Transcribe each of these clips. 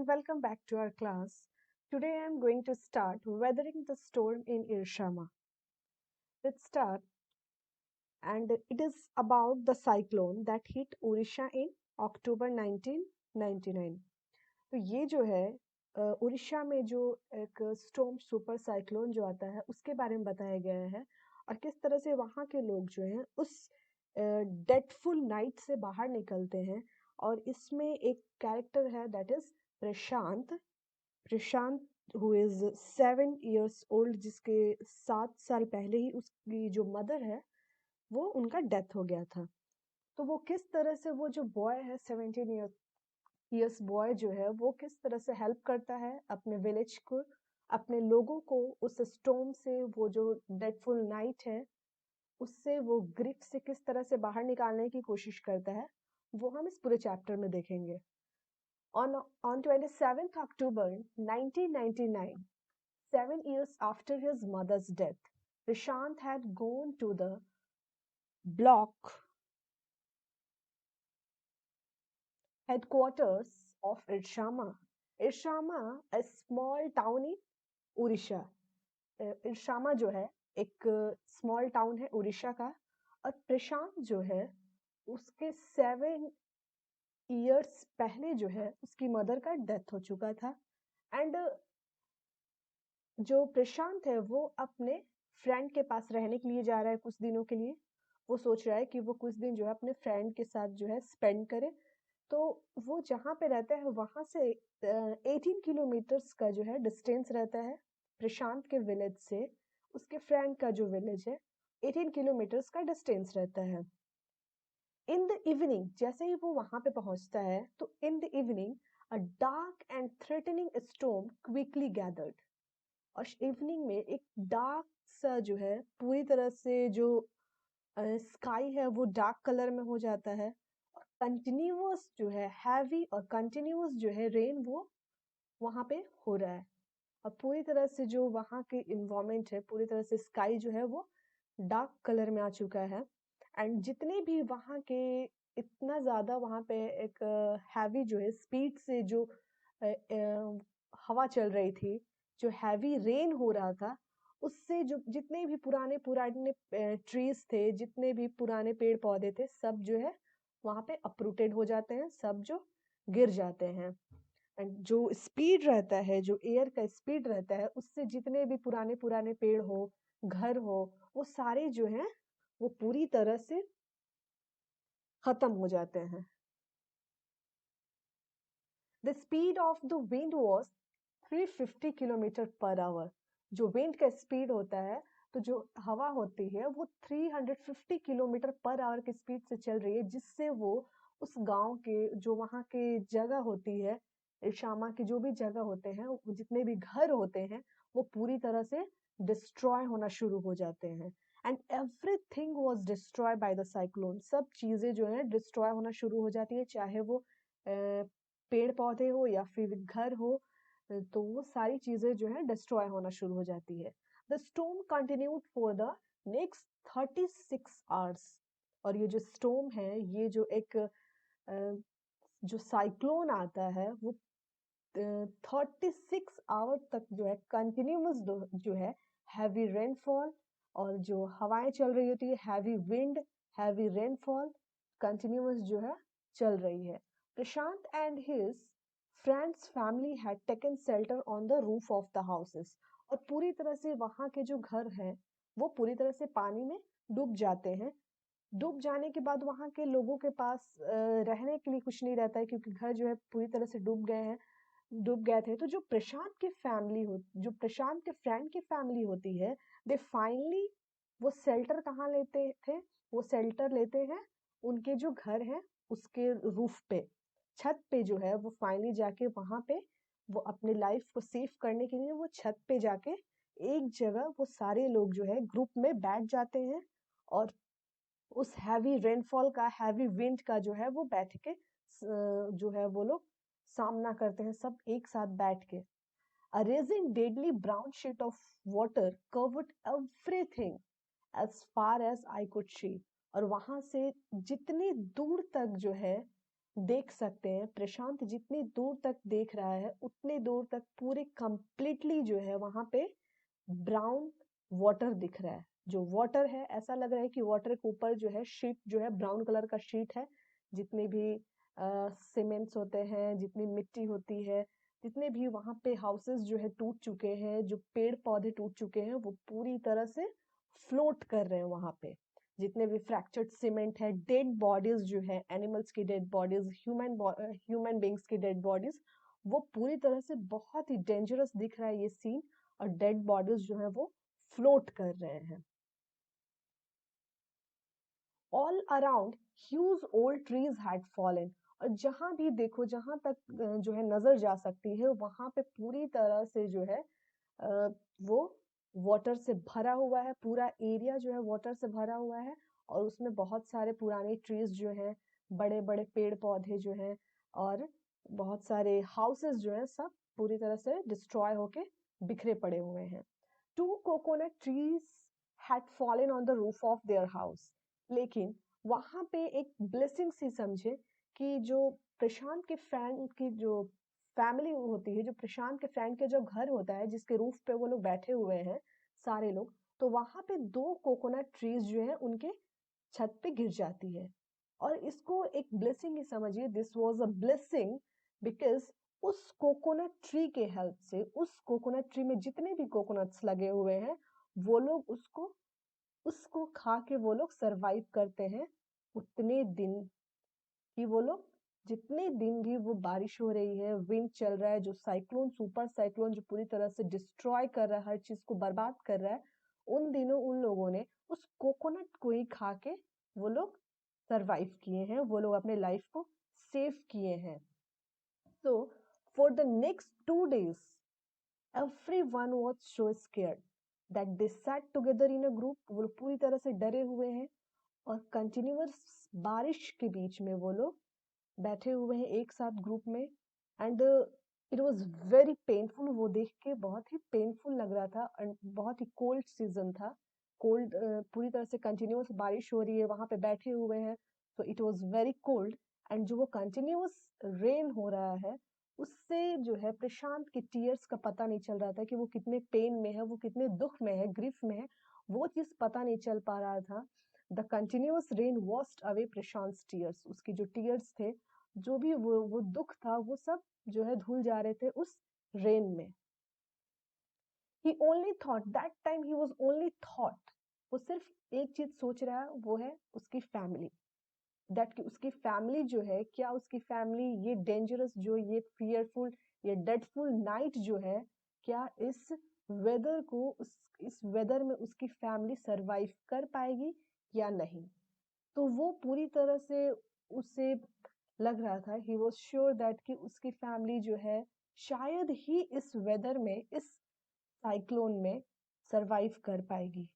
and welcome back to our class. Today I am going to start weathering the storm in Irshama. Let's start, and it is about the cyclone that hit Odisha in October 1999. तो ये जो है उड़ीसा में जो एक storm super cyclone जो आता है उसके बारे में बताया गया है और किस तरह से वहाँ के लोग जो हैं उस डेथफुल नाइट से बाहर निकलते हैं। और इसमें एक कैरेक्टर है that is Prashant Prashant who is 7 years old, जिसके 7 साल पहले ही उसकी जो मदर है वो उनका डेथ हो गया था। तो वो किस तरह से वो जो बॉय है 17 years बॉय जो है वो किस तरह से हेल्प करता है अपने विलेज को, अपने लोगों को उस स्टॉर्म से, वो जो डेडफुल नाइट है उससे, वो ग्रिफ से किस तरह से बाहर निकालने की कोशिश करता है, वो हम इस पूरे चैप्टर में देखेंगे। On 27th October 1999, 7 years after his mother's death, Prashant had gone to the block headquarters of Irshama. Irshama, a small town in Orissa. इरशामा जो है एक स्मॉल टाउन है उड़ीसा का। और प्रशांत जो है उसके 7 years पहले जो है उसकी मदर का डेथ हो चुका था। एंड जो प्रशांत है वो अपने फ्रेंड के पास रहने के लिए जा रहा है कुछ दिनों के लिए। वो सोच रहा है कि वो कुछ दिन जो है अपने फ्रेंड के साथ जो है स्पेंड करे। तो वो जहाँ पे रहता है वहां से 18 किलोमीटर्स का जो है डिस्टेंस रहता है प्रशांत के विलेज से। उसके फ्रेंड का जो विलेज है 18 किलोमीटर्स का डिस्टेंस रहता है। इन द इवनिंग, जैसे ही वो वहां पे पहुंचता है तो in the evening a dark and threatening storm quickly gathered. और इवनिंग में एक डार्क सा जो है पूरी तरह से जो स्काई है वो डार्क कलर में हो जाता है। कंटिन्यूअस जो है हैवी और कंटिन्यूअस जो है रेन वो वहां पे हो रहा है। और पूरी तरह से जो वहाँ के इन्वायरमेंट है, पूरी तरह से स्काई जो है वो डार्क कलर में आ चुका है। एंड जितने भी वहाँ के, इतना ज्यादा वहाँ पे एक हैवी जो है स्पीड से जो हवा चल रही थी, जो हैवी रेन हो रहा था, उससे जो जितने भी पुराने पुराने ट्रीज थे, जितने भी पुराने पेड़ पौधे थे, सब जो है वहां पे अपरूटेड हो जाते हैं, सब जो गिर जाते हैं। एंड जो स्पीड रहता है, जो एयर का स्पीड रहता है, उससे जितने भी पुराने पुराने पेड़ हो, घर हो, वो सारे जो हैं वो पूरी तरह से खत्म हो जाते हैं। The speed of the wind was 350 km/h। जो विंड का स्पीड होता है, तो जो हवा होती है वो 350 km/h की स्पीड से चल रही है, जिससे वो उस गांव के जो वहाँ के जगह होती है, इरशामा की जो भी जगह होते हैं, जितने भी घर होते हैं, वो पूरी तरह से डिस्ट्रॉय होना शुरू हो जाते हैं। And everything was destroy by the cyclone. सब चीजें जो है डिस्ट्रॉय होना शुरू हो जाती है, चाहे वो पेड़ पौधे हो या फिर घर हो। तो वो सारी चीजें जो है डिस्ट्रॉय होना शुरू हो जाती है। The storm continued for the next 36 hours। और ये जो स्टॉर्म है, ये जो एक जो साइक्लोन आता है, वो 36 आवर तक जो है कंटिन्यूस जो है हैवी रेनफॉल, और जो हवाएं चल रही होती है, heavy wind, heavy rainfall continuous जो है चल रही है। Prashant and his friends family had taken shelter on the roof of the houses. और पूरी तरह से वहां के जो घर हैं वो पूरी तरह से पानी में डूब जाते हैं। डूब जाने के बाद वहां के लोगों के पास रहने के लिए कुछ नहीं रहता है, क्योंकि घर जो है पूरी तरह से डूब गए हैं, डूब गए थे। तो जो प्रशांत की फैमिली हो, जो प्रशांत के फ्रेंड की फैमिली होती है, दे फाइनली वो शेल्टर कहाँ लेते थे, वो शेल्टर लेते हैं उनके जो घर हैं उसके रूफ पे, छत पे जो है वो फाइनली जाके वहां पे वो अपने लाइफ को सेव करने के लिए वो छत पे जाके एक जगह वो सारे लोग जो है ग्रुप में बैठ जाते हैं। और उस हैवी रेनफॉल का, हैवी विंड का जो है वो बैठ के जो है वो लोग सामना करते हैं, सब एक साथ बैठ के। A rising deadly brown sheet of water covered everything as far as I could see। और वहां से जितनी दूर तक जो है देख सकते हैं प्रशांत जितनी दूर तक देख रहा है उतने दूर तक पूरे कंप्लीटली जो है वहां पे ब्राउन वाटर दिख रहा है। जो वाटर है ऐसा लग रहा है कि वाटर के ऊपर जो है शीट जो है ब्राउन कलर का शीट है। जितने भी सीमेंट्स होते हैं, जितनी मिट्टी होती है, जितने भी वहां पे हाउसेस जो है टूट चुके हैं, जो पेड़ पौधे टूट चुके हैं, वो पूरी तरह से फ्लोट कर रहे हैं वहां पे। जितने भी फ्रैक्चर्ड सीमेंट है, डेड बॉडीज जो है, एनिमल्स की डेड बॉडीज, ह्यूमन बींग्स की डेड बॉडीज, वो पूरी तरह से बहुत ही डेंजरस दिख रहा है ये सीन। और डेड बॉडीज जो है वो फ्लोट कर रहे हैं। All around huge old trees had fallen. और जहां भी देखो, जहां तक जो है नजर जा सकती है, वहां पे पूरी तरह से जो है अ, वो वाटर से भरा हुआ है। पूरा एरिया जो है वाटर से भरा हुआ है और उसमें बहुत सारे पुराने ट्रीज जो हैं, बड़े बड़े पेड़ पौधे जो हैं, और बहुत सारे हाउसेस जो हैं, सब पूरी तरह से डिस्ट्रॉय होके बिखरे पड़े हुए हैं। Two coconut trees had fallen on the roof of their house. लेकिन वहां पे एक ब्लेसिंग सी समझे कि जो प्रशांत के फ्रेंड की जो फैमिली होती है, जो प्रशांत के फ्रेंड के जो घर होता है जिसके रूफ पे वो लोग बैठे हुए हैं सारे लोग, तो वहां पे दो कोकोनट ट्रीज जो है उनके छत पे गिर जाती है। और इसको एक ब्लेसिंग ही समझिए, this was a blessing because उस कोकोनट ट्री के हेल्प से, उस कोकोनट ट्री में जितने भी कोकोनट्स लगे हुए हैं, वो लोग उसको उसको खा के वो लोग सरवाइव करते हैं उतने दिन। कि वो लोग जितने दिन भी वो बारिश हो रही है, विंड चल रहा है, जो साइक्लोन, सुपर साइक्लोन जो पूरी तरह से डिस्ट्रॉय कर रहा है, हर चीज को बर्बाद कर रहा है, उन दिनों उन लोगों ने उस कोकोनट को ही खा के वो लोग सरवाइव किए हैं, वो लोग अपने लाइफ को सेव किए हैं। तो for the next 2 days everyone was so scared that they sat together in a group। वो लोग पूरी तरह से डरे हुए हैं और कंटिन्यूअस बारिश के बीच में वो लोग बैठे हुए हैं एक साथ ग्रुप में। And it was very painful, वो देख के बहुत ही पेनफुल लग रहा था। एंड बहुत ही कोल्ड सीजन था, कोल्ड, पूरी तरह से कंटिन्यूअस बारिश हो रही है, वहां पे बैठे हुए हैं, तो it was very cold. And जो वो कंटिन्यूअस रेन हो रहा है, उससे जो है प्रशांत के टीयर्स का पता नहीं चल रहा था कि वो कितने पेन में है, वो कितने दुख में है, ग्रीफ में है, वो चीज पता नहीं चल पा रहा था। The continuous rain washed away Prashant tears. उसकी जो टीयर्स थे, जो भी वो दुख था, वो सब जो है धुल जा रहे थे उस रेन में। he only thought that time he was only thought, वो सिर्फ एक चीज सोच रहा है, वो है उसकी फैमिली। दैट कि उसकी फैमिली जो है, क्या उसकी फैमिली ये डेंजरस, जो ये फियरफुल, ये डेडफुल नाइट जो है, क्या इस वेदर को, इस वेदर में उसकी फैमिली सरवाइव कर पाएगी या नहीं। तो वो पूरी तरह से, उसे लग रहा था, ही वॉज श्योर दैट कि उसकी फैमिली जो है शायद ही इस वेदर में, इस साइक्लोन में सरवाइव कर पाएगी।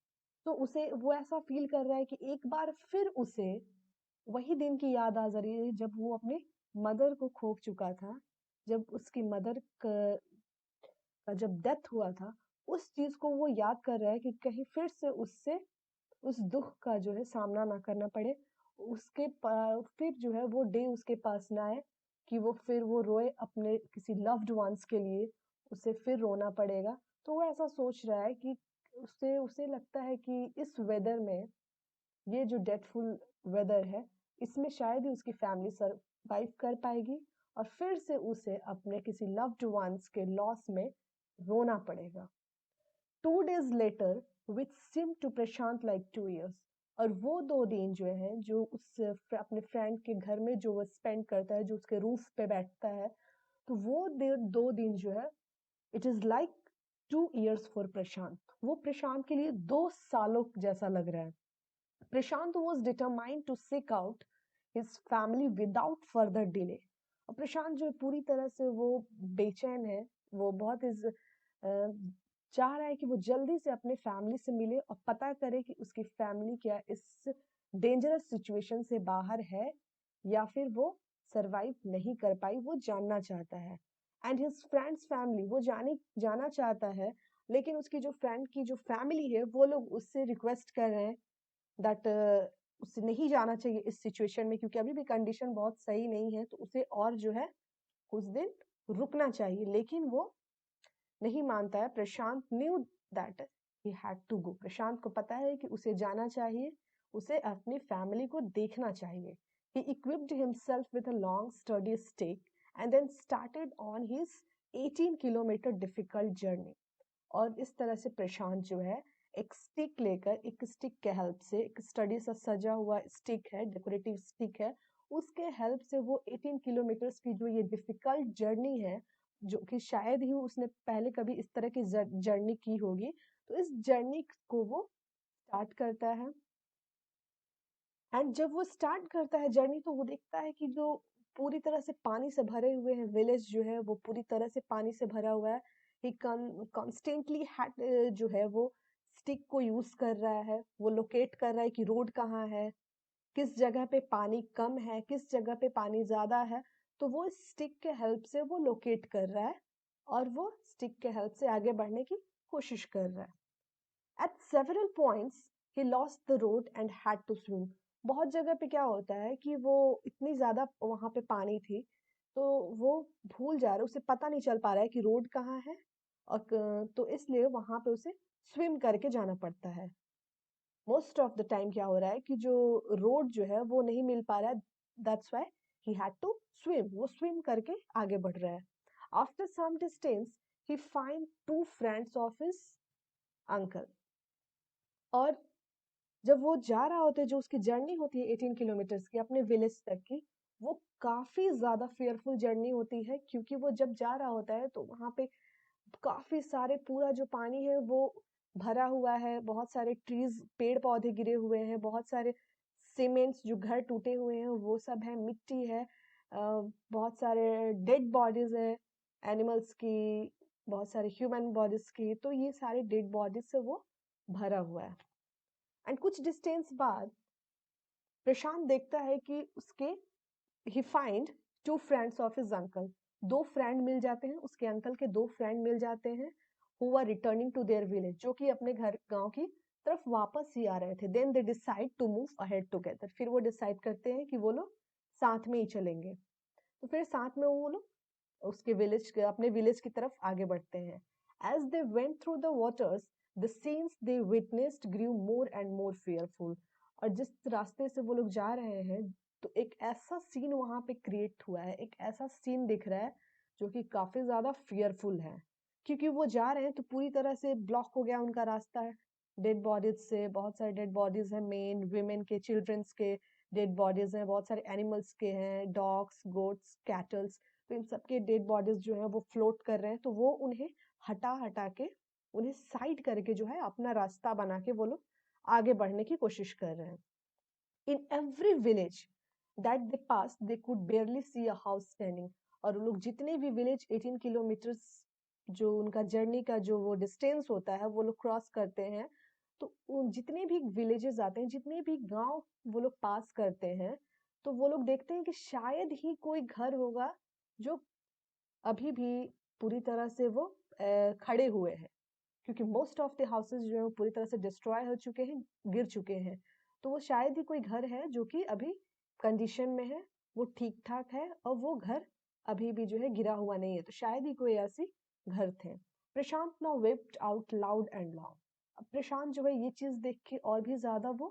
तो उसे वो ऐसा फील कर रहा है कि एक बार फिर उसे वही दिन की याद आ जा रही है जब वो अपने मदर को खो चुका था, जब उसकी मदर का जब डेथ हुआ था। उस चीज को वो याद कर रहा है कि कहीं फिर से उससे उस दुख का जो है सामना ना करना पड़े, फिर जो है वो डे उसके पास ना आए कि वो फिर वो रोए अपने किसी लव्ड वंस के लिए, उसे फिर रोना पड़ेगा। तो वो ऐसा सोच रहा है कि उसे उसे लगता है कि इस वेदर में, ये जो डेथफुल वेदर है, इसमें शायद ही उसकी फैमिली सरवाइव कर पाएगी और फिर से उसे अपने किसी लव्ड वंस के लॉस में रोना पड़ेगा। 2 days later which seemed to Prashant like 2 years। और वो 2 दिन जो है, जो उस अपने फ्रेंड के घर में जो वो स्पेंड करता है, जो उसके रूफ पे बैठता है, तो वो 2 दिन जो है, it is like 2 years for Prashant. वो प्रशांत के लिए 2 सालों जैसा लग रहा है। Prashant was determined to seek out his family without further delay. और प्रशांत जो पूरी तरह से वो बेचैन है, वो बहुत इस चाह रहा है कि वो जल्दी से अपने फैमिली से मिले और पता करे कि उसकी फैमिली क्या इस डेंजरस सिचुएशन से बाहर है या फिर वो सरवाइव नहीं कर पाई, वो जानना चाहता है। एंड हिज फ्रेंड्स फैमिली, वो जाना चाहता है, लेकिन उसकी जो फ्रेंड की जो फैमिली है, वो लोग उससे रिक्वेस्ट कर रहे हैं दैट उसे नहीं जाना चाहिए इस सिचुएशन में, क्योंकि अभी भी कंडीशन बहुत सही नहीं है, तो उसे और जो है कुछ दिन रुकना चाहिए। लेकिन वो नहीं मानता है। Prashant knew that he had to go. Prashant को पता है कि उसे जाना चाहिए, उसे अपनी फैमिली को देखना चाहिए। He equipped himself with a long sturdy stick and then started on his 18 kilometre difficult journey. और इस तरह से प्रशांत जो है एक स्टिक लेकर, एक स्टिक के हेल्प से, एक स्टडी सा सजा हुआ स्टिक है, डेकोरेटिव स्टिक है, उसके हेल्प से वो 18 किलोमीटर की जो ये डिफिकल्ट जर्नी है, जो कि शायद ही उसने पहले कभी इस तरह की जर्नी की होगी, तो इस जर्नी को वो स्टार्ट करता है। एंड जब वो स्टार्ट करता है जर्नी, तो वो देखता है कि जो पूरी तरह से पानी से भरे हुए हैं विलेज जो है, वो पूरी तरह से पानी से भरा हुआ है। ही कॉन्स्टेंटली जो है वो स्टिक को यूज कर रहा है, वो लोकेट कर रहा है कि रोड कहाँ है, किस जगह पे पानी कम है, किस जगह पे पानी ज्यादा है। तो वो स्टिक के हेल्प से वो लोकेट कर रहा है और वो स्टिक के हेल्प से आगे बढ़ने की कोशिश कर रहा है। At several points, he lost the road and had to swim. बहुत जगह पे क्या होता है कि वो इतनी ज्यादा वहां पे पानी थी, तो वो भूल जा रहा है, उसे पता नहीं चल पा रहा है कि रोड कहाँ है, और तो इसलिए वहां पे उसे स्विम करके जाना पड़ता है। मोस्ट ऑफ द टाइम क्या हो रहा है कि जो रोड जो है वो नहीं मिल पा रहा है, that's why he had to swim. वो स्विम करके आगे बढ़ रहा है। After some distance he find two friends of his uncle. और जब वो जा रहा होता है, जो उसकी जर्नी होती है 18 किलोमीटर्स की अपने विलेज तक की, वो काफी ज्यादा फियरफुल जर्नी होती है, क्योंकि वो जब जा रहा होता है तो वहां पे काफी सारे, पूरा जो पानी है वो भरा हुआ है, बहुत सारे ट्रीज, पेड़ पौधे गिरे हुए हैं, बहुत सारे सीमेंट्स जो घर टूटे हुए हैं वो सब है, मिट्टी है, बहुत सारे डेड बॉडीज है एनिमल्स की, बहुत सारे ह्यूमन बॉडीज की, तो ये सारे डेड बॉडीज से वो भरा हुआ है। एंड कुछ डिस्टेंस बाद प्रशांत देखता है कि उसके ही find two friends of his uncle. दो फ्रेंड मिल जाते हैं, उसके अंकल के दो फ्रेंड मिल जाते हैं, who are returning to their village, जो कि अपने घर गांव की तरफ वापस ही आ रहे थे। Then they decide to move ahead together. फिर वो डिसाइड करते हैं कि वो लोग साथ में ही चलेंगे। तो फिर साथ में वो लोग उसके विलेज, अपने विलेज की तरफ आगे बढ़ते हैं। As they went through the waters, the scenes they witnessed grew more and more fearful. और जिस रास्ते से वो लोग जा रहे हैं, तो एक ऐसा सीन वहां पे क्रिएट हुआ है, एक ऐसा सीन दिख रहा है जो कि काफी ज्यादा फियरफुल है। क्योंकि वो जा रहे हैं तो पूरी तरह से ब्लॉक हो गया उनका रास्ता है डेड बॉडीज से। बहुत सारे डेड बॉडीज हैं, मेन विमेन के, चिल्ड्रंस के डेड बॉडीज हैं, बहुत सारे एनिमल्स के हैं, डॉग्स, गोट्स, कैटल्स। तो इन सबके डेड बॉडीज जो है वो फ्लोट कर रहे हैं, तो वो उन्हें हटा हटा के, उन्हें साइड करके जो है अपना रास्ता बना के वो लोग आगे बढ़ने की कोशिश कर रहे हैं। In every village that they pass they could barely see a house standing. और वो लोग जितने भी विलेज 18 किलोमीटर्स जो उनका जर्नी का जो वो डिस्टेंस होता है वो लोग क्रॉस करते हैं, तो जितने भी विलेजेस आते हैं, जितने भी गांव वो लोग पास करते हैं, तो वो लोग देखते हैं कि शायद ही कोई घर होगा जो अभी भी पूरी तरह से वो खड़े हुए हैं। क्योंकि मोस्ट ऑफ द हाउसेस जो है वो पूरी तरह से डिस्ट्रॉय हो चुके हैं, गिर चुके हैं। तो वो शायद ही कोई घर है जो कि अभी कंडीशन में है, वो ठीक ठाक है, और वो घर अभी भी जो है गिरा हुआ नहीं है, तो शायद ही कोई ऐसी घर थे। Prashant now wept out loud and long. अब प्रशांत जो है ये चीज देख के और भी ज्यादा वो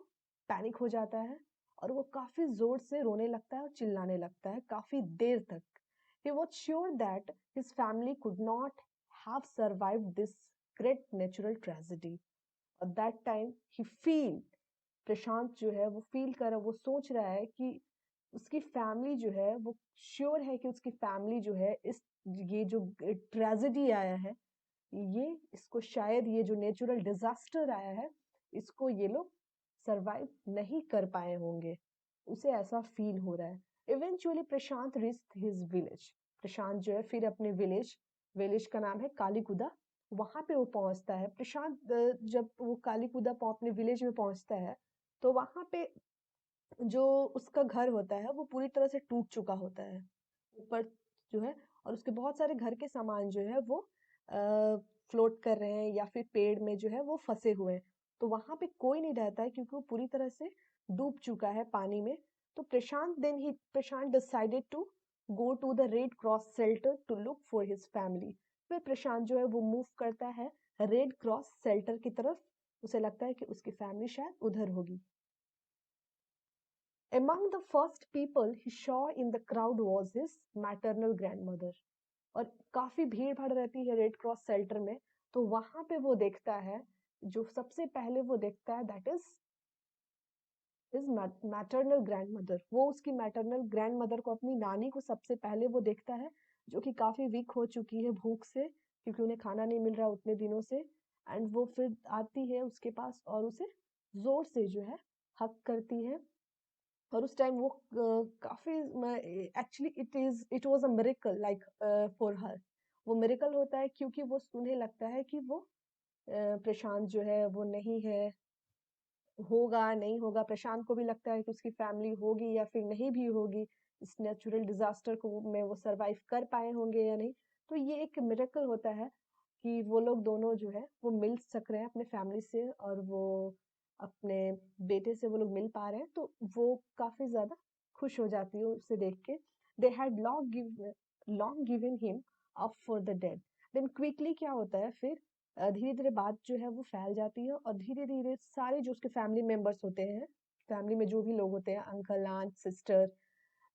पैनिक हो जाता है, और वो काफी जोर से रोने लगता है और चिल्लाने लगता है काफी देर तक। He was sure that his family could not have survived this great natural tragedy. At that time, he feel, प्रशांत जो है वो फील कर रहा, वो सोच रहा है कि उसकी फैमिली जो है, वो श्योर है कि उसकी फैमिली जो है इस, ये जो ट्रेजेडी आया है, ये इसको शायद, ये जो नेचुरल डिजास्टर आया है, इसको ये लोग सरवाइव नहीं कर पाए होंगे। उसे ऐसा फील हो रहा है। इवेंचुअली प्रशांत रीच्ड हिज विलेज। प्रशांत जो है फिर अपने विलेज, विलेज का नाम है कालीकुदा, वहां पे वो पहुंचता है। प्रशांत जब वो कालीकुदा अपने विलेज में पहुंचता है, तो वहां पे जो उसका घर होता है वो पूरी तरह से टूट चुका होता है ऊपर जो है, और उसके बहुत सारे घर के सामान जो है वो फ्लोट कर रहे हैं या फिर पेड़ में जो है वो फंसे हुए हैं। तो वहां पे कोई नहीं रहता है, क्योंकि वो पूरी तरह से डूब चुका है पानी में। तो Prashant decided to go to the red cross shelter to look for his family. फिर प्रशांत जो है वो मूव करता है रेड क्रॉस शेल्टर की तरफ। उसे लगता है कि उसकी फैमिली शायद उधर होगी। Among the first people he saw in the crowd was his maternal grandmother। और काफी भीड़ भाड़ रहती है रेड क्रॉस शेल्टर में, तो वहां पे वो देखता है, जो सबसे पहले वो देखता है that is his maternal grandmother. वो उसकी मैटरनल ग्रैंडमदर को, अपनी नानी को सबसे पहले वो देखता है, जो कि काफी वीक हो चुकी है भूख से, क्योंकि उन्हें खाना नहीं मिल रहा उतने दिनों से। एंड वो फिर आती है उसके पास और उसे जोर से जो है हक करती है। और उस टाइम वो काफी, actually it was a miracle like for her. वो मिरेकल होता है क्योंकि वो, उन्हें लगता है कि वो प्रशांत जो है वो नहीं है, होगा नहीं होगा। प्रशांत को भी लगता है कि उसकी फैमिली होगी या फिर नहीं भी होगी, इस नेचुरल डिजास्टर को में वो सरवाइव कर पाए होंगे या नहीं। तो ये एक मिरेकल होता है कि वो लोग दोनों जो है वो मिल सक रहे हैं अपने फैमिली से, और वो अपने बेटे से वो लोग मिल पा रहे हैं। तो वो काफी ज्यादा खुश हो जाती है उसे देख के। They had long given him up for the dead. Then quickly क्या होता है फिर, धीरे धीरे बात जो है वो फैल जाती है, और धीरे धीरे सारे जो उसके फैमिली मेंबर्स होते हैं, फैमिली में जो भी लोग होते हैं, अंकल आंट सिस्टर,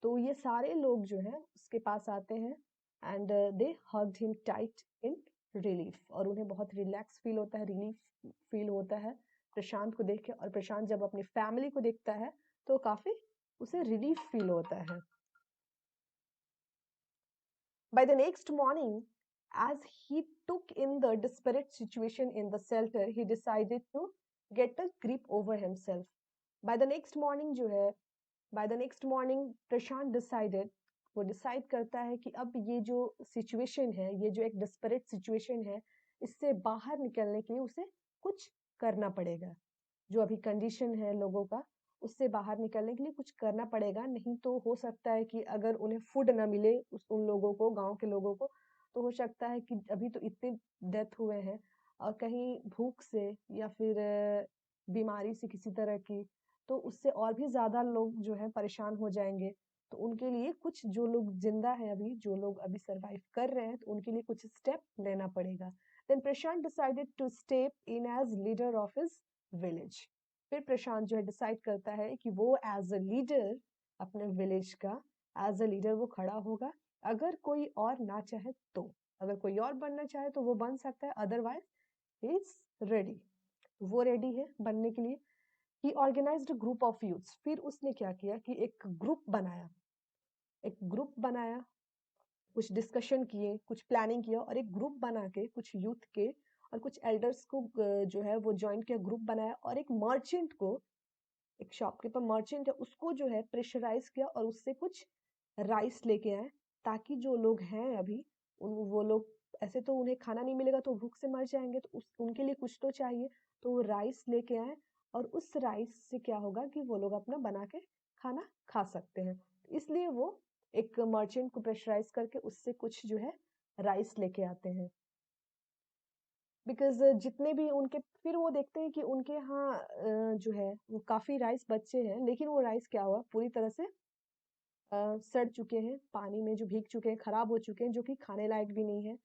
तो ये सारे लोग जो है उसके पास आते हैं। And they hugged him tight in relief. और उन्हें बहुत रिलैक्स फील होता है, रिलीफ फील होता है प्रशांत को देख के। और प्रशांत जब अपनी फैमिली को देखता है तो काफी उसे रिलीफ फील होता है। By the next morning, as he took in the desperate situation in the shelter, he decided to get a grip over himself. By the next morning जो है, by the next morning Prashant decided, वो decide करता है कि अब ये जो situation है, ये जो एक desperate सिचुएशन है, इससे बाहर निकलने के लिए उसे कुछ करना पड़ेगा। जो अभी कंडीशन है लोगों का, उससे बाहर निकलने के लिए कुछ करना पड़ेगा। नहीं तो हो सकता है कि अगर उन्हें फूड ना मिले, उन लोगों को, गांव के लोगों को, तो हो सकता है कि अभी तो इतने डेथ हुए हैं, और कहीं भूख से या फिर बीमारी से किसी तरह की, तो उससे और भी ज्यादा लोग जो है परेशान हो जाएंगे। तो उनके लिए कुछ, जो लोग जिंदा है अभी, जो लोग अभी सरवाइव कर रहे हैं, तो उनके लिए कुछ स्टेप लेना पड़ेगा। Then Prashant decided to step in as leader of his village. फिर प्रशांत जो है डिसाइड करता है कि वो एज अ लीडर अपने विलेज का, एज अ लीडर वो खड़ा होगा। अगर कोई और ना चाहे तो, अगर कोई और बनना चाहे तो वो बन सकता है, अदरवाइज ही इज रेडी। वो रेडी है बनने के लिए। He organised a group of youths. फिर उसने क्या किया कि एक ग्रुप बनाया, एक ग्रुप बनाया, कुछ डिस्कशन किए, कुछ प्लानिंग किया, और एक ग्रुप बना के कुछ यूथ के और कुछ एल्डर्स को जो है वो ज्वाइन किया, ग्रुप बनाया। और एक मर्चेंट को, एक शॉपकीपर मर्चेंट है, उसको जो है प्रेशराइज किया और उससे कुछ राइस लेके आए, ताकि जो लोग हैं अभी, वो लोग, ऐसे तो उन्हें खाना नहीं मिलेगा तो भूख से मर जाएंगे, तो उनके लिए कुछ तो चाहिए। तो वो राइस लेके आए, और उस राइस से क्या होगा कि वो लोग अपना बना के खाना खा सकते हैं। इसलिए वो एक मर्चेंट को प्रेशराइज करके उससे कुछ जो है राइस लेके आते हैं। बिकॉज जितने भी उनके, फिर वो देखते हैं कि उनके यहाँ जो है वो काफी राइस बचे हैं, लेकिन वो राइस क्या हुआ, पूरी तरह से सड़ चुके हैं, पानी में जो भीग चुके हैं, खराब हो चुके हैं, जो कि खाने लायक भी नहीं है।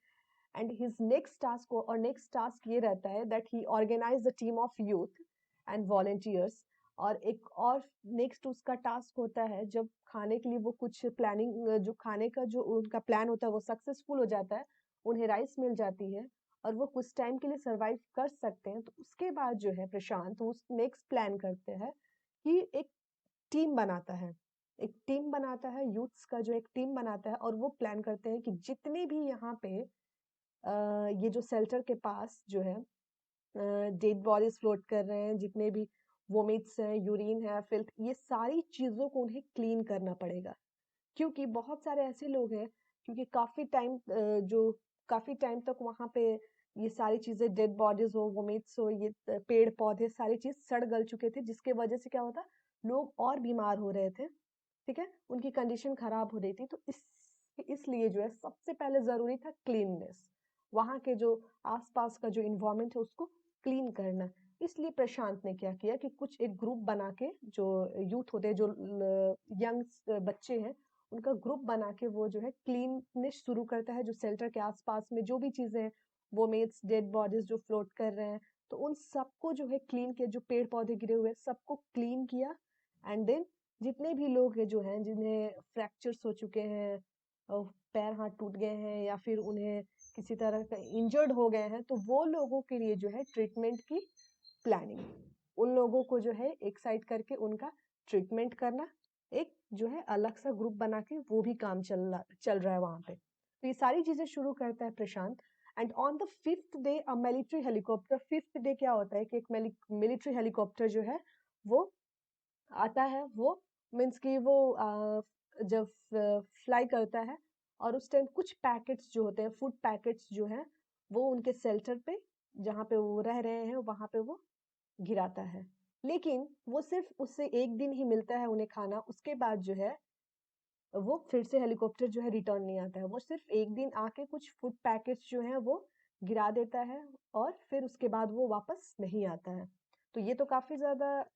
एंड हिज नेक्स्ट टास्क, और नेक्स्ट टास्क ये रहता है that he organise the team of youth and volunteers. और एक और नेक्स्ट उसका टास्क होता है, जब खाने के लिए वो कुछ प्लानिंग, जो खाने का जो उनका प्लान होता है वो सक्सेसफुल हो जाता है, उन्हें राइस मिल जाती है और वो कुछ टाइम के लिए सरवाइव कर सकते हैं। तो उसके बाद जो है प्रशांत उस नेक्स्ट प्लान करते हैं कि एक टीम बनाता है, एक टीम बनाता है, यूथ्स का जो एक टीम बनाता है, और वो प्लान करते हैं कि जितने भी यहाँ पे ये जो शेल्टर के पास जो है डेड बॉडीज फ्लोट कर रहे हैं, जितने भी वोमिट्स हैं, यूरिन है, फिल्थ, ये सारी चीजों को उन्हें क्लीन करना पड़ेगा। क्योंकि बहुत सारे ऐसे लोग हैं, क्योंकि काफी टाइम तक वहां पे ये सारी चीजें, डेड बॉडीज हो, वोमिट्स हो, ये पेड़ पौधे सारी चीज सड़ गल चुके थे, जिसके वजह से क्या होता, लोग और बीमार हो रहे थे। ठीक है, उनकी कंडीशन खराब हो रही थी। तो इसलिए जो है सबसे पहले जरूरी था क्लीननेस। वहाँ के जो आसपास का जो इन्वायरमेंट है उसको क्लीन करना। इसलिए प्रशांत ने क्या किया कि कुछ एक ग्रुप बना के, जो यूथ होते हैं, जो यंग बच्चे हैं, उनका ग्रुप बना के वो जो है क्लीननेस शुरू करता है। जो शेल्टर के आसपास में जो भी चीजें हैं, वो मेड्स, डेड बॉडीज जो फ्लोट कर रहे हैं, तो उन सबको जो है क्लीन किया। जो पेड़ पौधे गिरे हुए हैं सबको क्लीन किया। एंड देन जितने भी लोग हैं जो हैं, जिन्हें फ्रैक्चर्स हो चुके हैं, पैर हाथ टूट गए हैं, या फिर उन्हें किसी तरह का इंजर्ड हो गए हैं, तो वो लोगों के लिए जो है ट्रीटमेंट की प्लानिंग, उन लोगों को जो है एक साइड करके उनका ट्रीटमेंट करना, एक जो है अलग सा ग्रुप बना के वो भी काम चल रहा है वहां पे। तो ये सारी चीजें शुरू करता है Prashant. And on the 5th day a military helicopter, 5th day क्या होता है कि एक मिलिट्री हेलीकॉप्टर जो है वो आता है। वो मीन्स कि वो जब फ्लाई करता है, और उस टाइम कुछ पैकेट्स जो होते हैं, फूड पैकेट्स जो है, वो उनके शेल्टर पे, जहाँ पे वो रह रहे हैं, वहां पे वो गिराता है। लेकिन वो सिर्फ उससे एक दिन ही मिलता है उन्हें खाना। उसके बाद जो है वो फिर से हेलीकॉप्टर जो है रिटर्न नहीं आता है। वो सिर्फ एक दिन आके कुछ फूड पैकेट्स जो है वो गिरा देता है, और फिर उसके बाद वो वापस नहीं आता है। तो ये तो काफी ज्यादा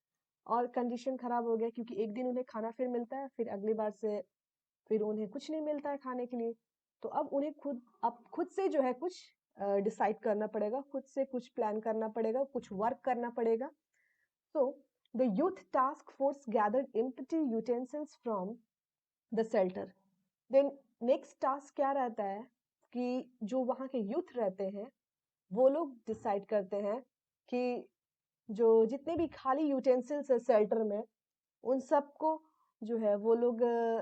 और कंडीशन खराब हो गया, क्योंकि एक दिन उन्हें खाना फिर मिलता है, फिर अगली बार से फिर उन्हें कुछ नहीं मिलता है खाने के लिए। तो अब उन्हें खुद से जो है कुछ डिसाइड करना पड़ेगा, खुद से कुछ प्लान करना पड़ेगा, कुछ वर्क करना पड़ेगा। So the youth task force gathered empty utensils from the shelter. Then next task क्या रहता है कि जो वहाँ के यूथ रहते हैं, वो लोग डिसाइड करते हैं कि जो जितने भी खाली यूटेंसिल्स है शेल्टर में, उन सबको जो है वो लोग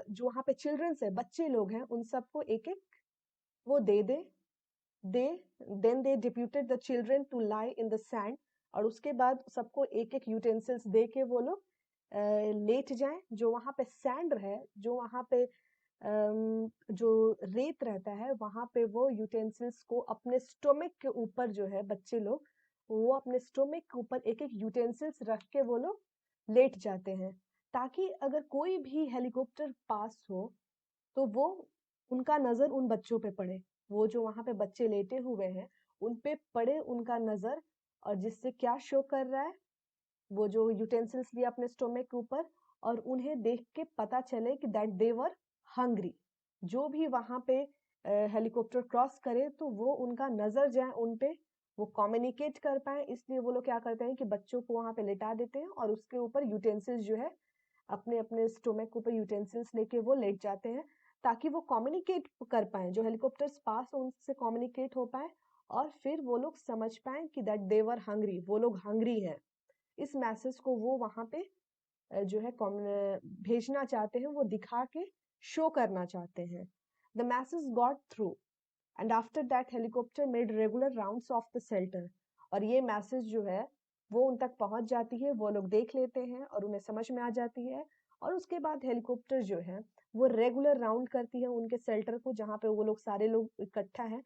जो वहाँ पे चिल्ड्रंस है, बच्चे लोग हैं, उन सबको एक एक वो दे दे then they deputed the children to lie in the sand. और उसके बाद सबको एक एक यूटेंसिल्स दे के वो लोग लेट जाएं। जो वहाँ पे सैंड है, जो वहाँ पे जो रेत रहता है, वहां पे वो यूटेंसिल्स को अपने स्टोमक के ऊपर जो है, बच्चे लोग वो अपने स्टोमक के ऊपर एक एक यूटेंसिल्स रख के वो लोग लेट जाते हैं, ताकि अगर कोई भी हेलीकॉप्टर पास हो तो वो उनका नजर उन बच्चों पे पड़े। वो जो वहां पे बच्चे लेटे हुए हैं उन पे पड़े उनका नजर, और जिससे क्या शो कर रहा है, वो जो यूटेंसिल्स लिया अपने स्टोमक के ऊपर, और उन्हें देख के पता चले कि दैट दे वर हंग्री। जो भी वहां पे हेलीकॉप्टर क्रॉस करे तो वो उनका नजर जाए उन पे, वो कम्युनिकेट कर पाए। इसलिए वो लोग क्या करते हैं कि बच्चों को वहां पे लेटा देते हैं, और उसके ऊपर यूटेंसिल्स जो है, अपने अपने स्टोमक के ऊपर यूटेंसिल्स लेके वो लेट जाते हैं, ताकि वो कम्युनिकेट कर पाए, जो हेलीकॉप्टर्स पास हो उनसे कम्युनिकेट हो पाए, और फिर वो लोग समझ पाए कि दैट दे वर हंग्री, वो लोग हंग्री है। इस मैसेज को वो वहां पे जो है भेजना चाहते हैं, वो दिखा के शो करना चाहते हैं। The message got through, and after that helicopter made regular rounds of the shelter. और ये मैसेज जो है वो उन तक पहुंच जाती है, वो लोग देख लेते हैं और उन्हें समझ में आ जाती है। और उसके बाद हेलीकॉप्टर जो है वो रेगुलर राउंड करती है उनके शेल्टर को, जहाँ पे वो लोग सारे लोग इकट्ठा है,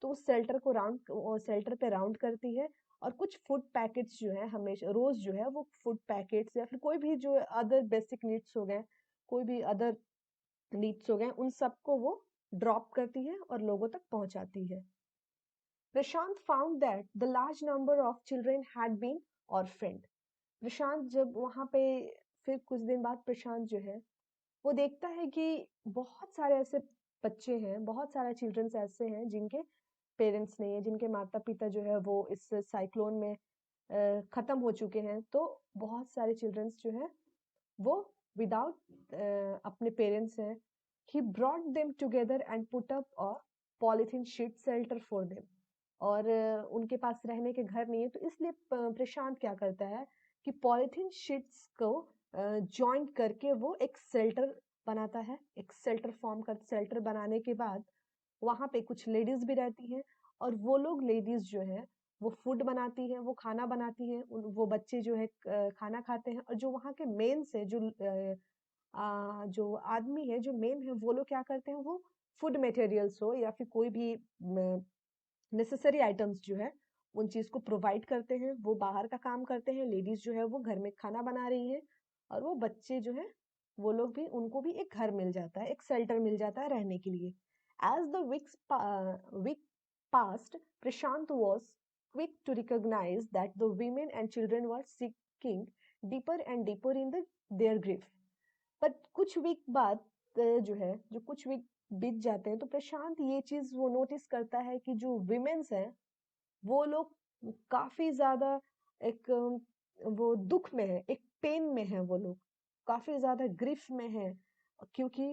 तो उस शेल्टर को शेल्टर पे राउंड करती है। और कुछ फूड पैकेट्स जो है, हमेशा रोज जो है वो फूड पैकेट्स या फिर कोई भी जो अदर बेसिक नीड्स हो गए, कोई भी अदर नीड्स हो गए, उन सबको वो ड्रॉप करती है और लोगों तक पहुंचाती है। Prashant found that the large number of children had been orphaned. Prashant जब वहां पे, फिर कुछ दिन बाद प्रशांत जो है वो देखता है कि बहुत सारे ऐसे बच्चे हैं, बहुत सारे चिल्ड्रंस ऐसे हैं जिनके पेरेंट्स नहीं है, जिनके माता पिता जो है वो इस साइक्लोन में खत्म हो चुके हैं। तो बहुत सारे चिल्ड्रंस जो है वो विदाउट अपने पेरेंट्स हैं। He brought them together and put up a polythene sheet shelter for them. और उनके पास रहने के घर नहीं है, तो इसलिए प्रशांत क्या करता है कि पॉलिथीन शीट्स को जॉइंट करके वो एक शेल्टर बनाता है। एक शेल्टर फॉर्म कर शेल्टर बनाने के बाद वहां पे कुछ लेडीज भी रहती हैं, और वो लोग लेडीज जो है वो फूड बनाती हैं, वो खाना बनाती हैं, वो बच्चे जो है खाना खाते हैं। और जो वहाँ के मेन से जो आदमी है, जो मेन है, वो लोग क्या करते हैं, वो फूड मटेरियल्स हो या फिर कोई भी नेसेसरी आइटम्स जो है उन चीज को प्रोवाइड करते हैं। वो बाहर का काम करते हैं, लेडीज जो है वो घर में खाना बना रही है, और वो बच्चे जो है वो लोग भी, उनको भी एक घर मिल जाता है, एक शेल्टर मिल जाता है रहने के लिए। As the week past, Prashant was quick to recognize that the women and children were sinking deeper and deeper in their grief. पर कुछ वीक बाद जो कुछ वीक बीत जाते हैं तो प्रशांत ये चीज वो नोटिस करता है कि जो विमेन्स हैं वो लोग काफी ज्यादा एक वो दुख में है, एक पेन में है, वो लोग काफी ज्यादा ग्रिफ में है, क्योंकि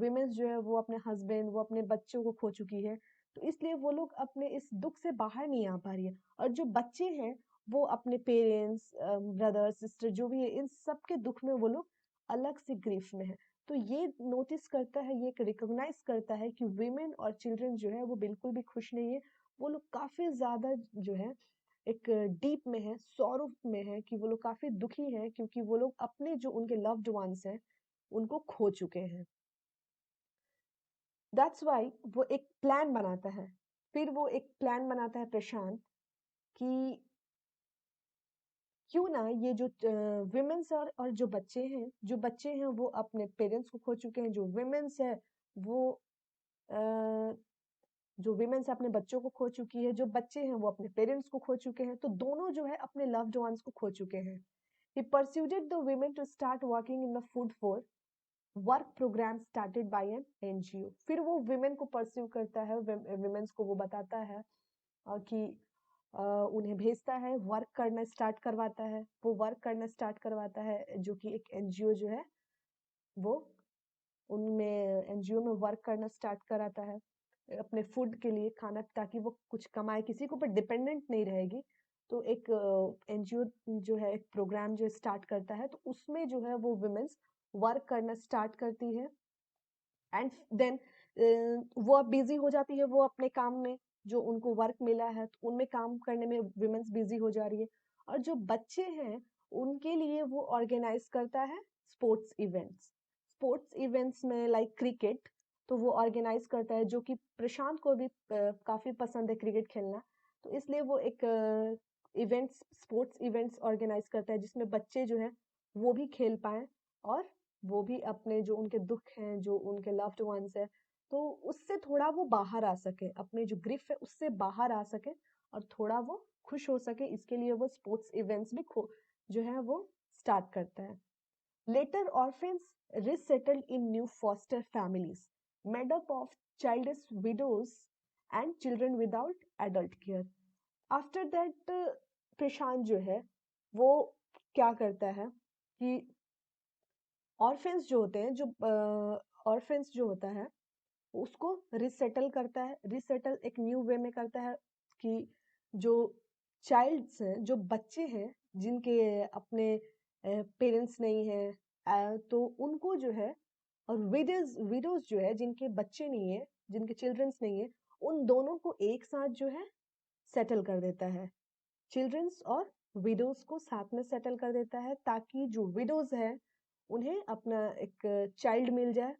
विमेन्स जो है वो अपने हस्बैंड, वो अपने बच्चों को खो चुकी है, तो इसलिए वो लोग अपने इस दुख से बाहर नहीं आ पा रही है। और जो बच्चे हैं वो अपने पेरेंट्स, ब्रदर सिस्टर जो भी है, इन सब के दुख में वो लोग अलग से ग्रीफ में है। तो ये नोटिस करता है, ये रिकॉग्नाइज करता है कि विमेन और चिल्ड्रन जो है वो बिल्कुल भी खुश नहीं है। वो लोग काफी ज्यादा जो है एक डीप में है, सौरव में है, कि वो लोग काफी दुखी हैं क्योंकि वो लोग अपने जो उनके लव्ड वंस हैं उनको खो चुके हैं। दैट्स वाई वो एक प्लान बनाता है। फिर वो एक प्लान बनाता है प्रशांत कि क्यों ना ये जो विमेन्स और जो बच्चे हैं वो अपने पेरेंट्स को खो चुके हैं, जो विमेन्स है वो अ, जो विमेन्स अपने बच्चों को खो चुकी है, जो बच्चे हैं वो अपने पेरेंट्स को खो चुके हैं, तो दोनों जो है अपने लव्ड वंस को खो चुके हैं। He persuaded the women to start working in the food for work programme started by an NGO. फिर वो विमेन को परस्यू करता है, विमेन्स को वो बताता है कि उन्हें भेजता है, वर्क करना स्टार्ट करवाता है, वो वर्क करना स्टार्ट करवाता है, जो कि एक एनजीओ जो है वो उनमें एनजीओ में वर्क करना स्टार्ट कराता है अपने फूड के लिए, खाना, ताकि वो कुछ कमाए, किसी के ऊपर डिपेंडेंट नहीं रहेगी। तो एक एनजीओ जो है एक प्रोग्राम जो स्टार्ट करता है, तो उसमें जो है वो विमेन्स वर्क करना स्टार्ट करती है। एंड देन वो अब बिजी हो जाती है, वो अपने काम में जो उनको वर्क मिला है तो उनमें काम करने में विमेन्स बिजी हो जा रही है। और जो बच्चे हैं उनके लिए वो ऑर्गेनाइज करता है स्पोर्ट्स इवेंट्स में लाइक क्रिकेट, तो वो ऑर्गेनाइज करता है, जो कि प्रशांत को भी काफी पसंद है क्रिकेट खेलना। तो इसलिए वो एक स्पोर्ट्स इवेंट्स ऑर्गेनाइज करता है जिसमें बच्चे जो है वो भी खेल पाए, और वो भी अपने जो उनके दुख हैं, जो उनके लव्ड वंस है, तो उससे थोड़ा वो बाहर आ सके, अपने जो ग्रिफ है उससे बाहर आ सके और थोड़ा वो खुश हो सके। इसके लिए वो स्पोर्ट्स इवेंट्स भी जो है वो स्टार्ट करता है। Later orphans resettled in new foster families made up of childless widows and children without adult care. After that Prashant जो है वो क्या करता है कि ऑर्फेन्स जो होते हैं, जो ऑर्फेन्स जो होता है उसको रिसेटल करता है। रिसेटल एक न्यू वे में करता है कि जो चाइल्ड्स हैं, जो बच्चे हैं जिनके अपने पेरेंट्स नहीं है, तो उनको जो है, और विडोज जो है जिनके बच्चे नहीं है, जिनके चिल्ड्रंस नहीं है, उन दोनों को एक साथ जो है सेटल कर देता है। चिल्ड्रंस और विडोज को साथ में सेटल कर देता है ताकि जो विडोज है उन्हें अपना एक चाइल्ड मिल जाए,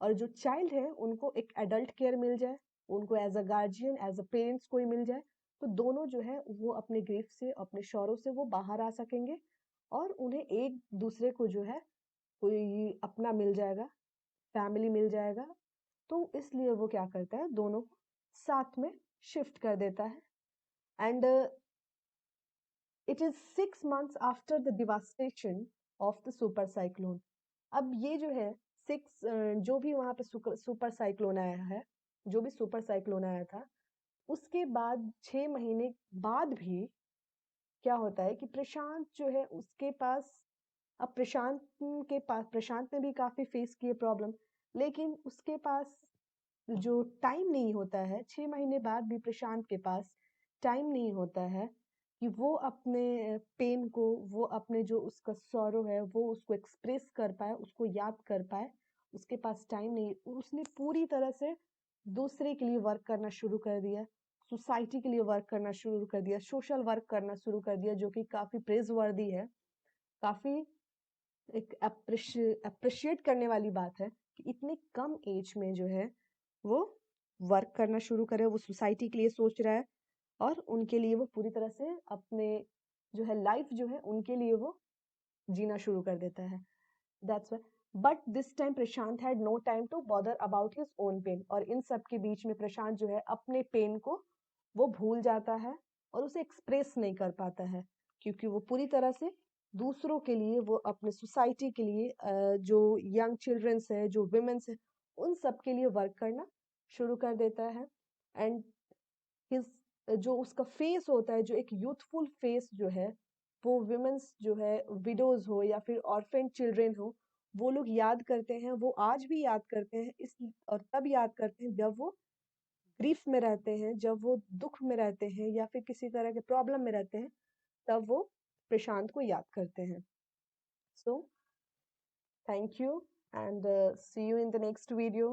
और जो चाइल्ड है उनको एक एडल्ट केयर मिल जाए, उनको as a guardian, as a parents कोई मिल जाए, तो दोनों जो है वो अपने ग्रीफ से, अपने शौरों से वो बाहर आ सकेंगे, और उन्हें एक दूसरे को जो है कोई अपना मिल जाएगा, फैमिली मिल जाएगा। तो इसलिए वो क्या करता है, दोनों को साथ में शिफ्ट कर देता है। And it is 6 months after the devastation of the super cyclone. अब ये जो है जो भी वहां पे सुपर साइक्लोन आया है, जो भी सुपर साइक्लोन आया था, उसके बाद 6 महीने बाद भी क्या होता है कि प्रशांत जो है उसके पास, अब प्रशांत ने भी काफी फेस किए प्रॉब्लम, लेकिन उसके पास जो टाइम नहीं होता है, 6 महीने बाद भी प्रशांत के पास टाइम नहीं होता है कि वो अपने पेन को, वो अपने जो उसका सॉरो है वो उसको एक्सप्रेस कर पाए, उसको याद कर पाए। उसके पास टाइम नहीं, उसने पूरी तरह से दूसरे के लिए वर्क करना शुरू कर दिया, सोसाइटी के लिए वर्क करना शुरू कर दिया, सोशल वर्क करना शुरू कर दिया, जो कि काफी प्रेज वर्दी है, काफी एक अप्रिशिएट करने वाली बात है कि इतने कम एज में जो है वो वर्क करना शुरू करे, वो सोसाइटी के लिए सोच रहा है, और उनके लिए वो पूरी तरह से अपने जो है लाइफ जो है उनके लिए वो जीना शुरू कर देता है। That's why but this time Prashant had no time to bother about his own pain. और इन सब के बीच में प्रशांत जो है अपने पेन को वो भूल जाता है और उसे एक्सप्रेस नहीं कर पाता है, क्योंकि वो पूरी तरह से दूसरों के लिए, वो अपने सोसाइटी के लिए, जो यंग चिल्ड्रंस है, जो विमेन्स है, उन सब के लिए वर्क करना शुरू कर देता है। एंड हिज जो उसका फेस होता है, जो एक यूथफुल फेस जो है, वो विमेन्स जो है, विडोज हो या फिर ऑर्फेन चिल्ड्रन हो, वो लोग याद करते हैं, वो आज भी याद करते हैं। इस और तब याद करते हैं जब वो ग्रीफ में रहते हैं, जब वो दुख में रहते हैं या फिर किसी तरह के प्रॉब्लम में रहते हैं, तब वो प्रशांत को याद करते हैं। So thank you and see you in the next video.